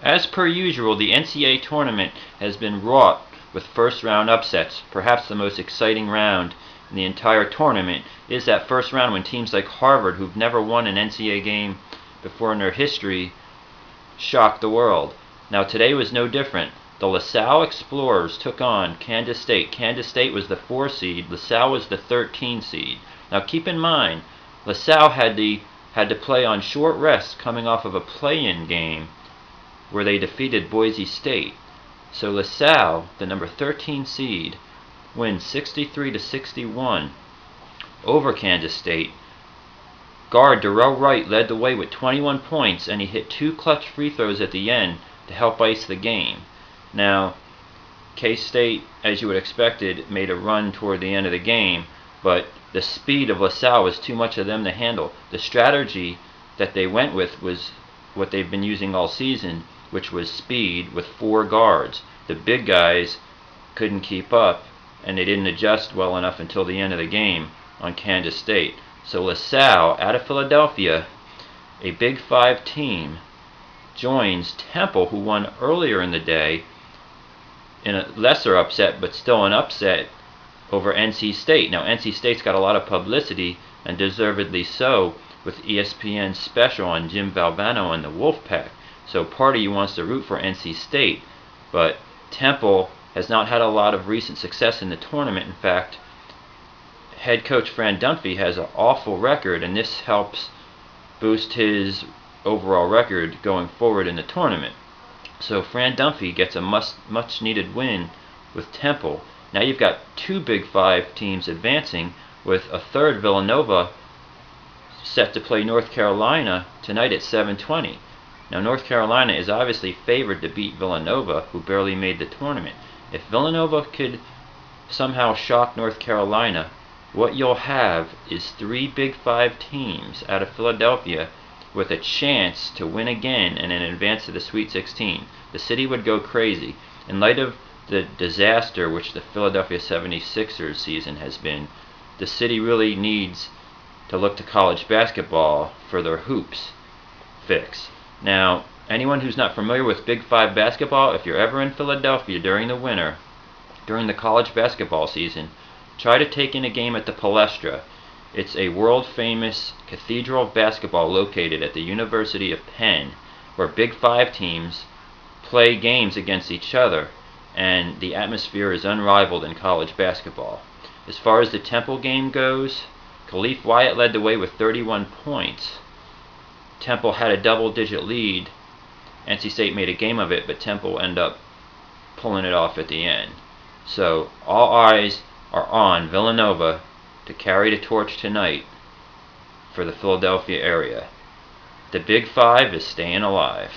As per usual, the NCAA Tournament has been wrought with first-round upsets. Perhaps the most exciting round in the entire tournament is that first round when teams like Harvard, who've never won an NCAA game before in their history, shocked the world. Now today was no different. The LaSalle Explorers took on Kansas State. Kansas State was the 4 seed. LaSalle was the 13 seed. Now keep in mind, LaSalle had to play on short rest coming off of a play-in game where they defeated Boise State. So LaSalle, the number 13 seed, wins 63-61 over Kansas State. Guard Darrell Wright led the way with 21 points, and he hit 2 clutch free throws at the end to help ice the game. Now, K-State, as you would expected, made a run toward the end of the game, but the speed of LaSalle was too much of them to handle. The strategy that they went with was what they've been using all season, which was speed with 4 guards. The big guys couldn't keep up, and they didn't adjust well enough until the end of the game on Kansas State. So LaSalle, out of Philadelphia, a Big 5 team, joins Temple, who won earlier in the day in a lesser upset, but still an upset over NC State. Now, NC State's got a lot of publicity, and deservedly so, with ESPN's special on Jim Valvano and the Wolfpac. So part of you wants to root for NC State, but Temple has not had a lot of recent success in the tournament. In fact, head coach Fran Dunphy has an awful record, and this helps boost his overall record going forward in the tournament. So Fran Dunphy gets a much needed win with Temple. Now you've got 2 Big 5 teams advancing, with a third, Villanova, set to play North Carolina tonight at 7:20. Now North Carolina is obviously favored to beat Villanova, who barely made the tournament. If Villanova could somehow shock North Carolina, what you'll have is 3 Big 5 teams out of Philadelphia with a chance to win again and then advance to the Sweet 16. The city would go crazy. In light of the disaster which the Philadelphia 76ers season has been, the city really needs to look to college basketball for their hoops fix. Now, anyone who's not familiar with Big 5 basketball, if you're ever in Philadelphia during the winter, during the college basketball season, try to take in a game at the Palestra. It's a world-famous cathedral of basketball located at the University of Penn, where Big 5 teams play games against each other, and the atmosphere is unrivaled in college basketball. As far as the Temple game goes, Khalif Wyatt led the way with 31 points. Temple had a double-digit lead. NC State made a game of it, but Temple ended up pulling it off at the end. So all eyes are on Villanova to carry the torch tonight for the Philadelphia area. The Big 5 is staying alive.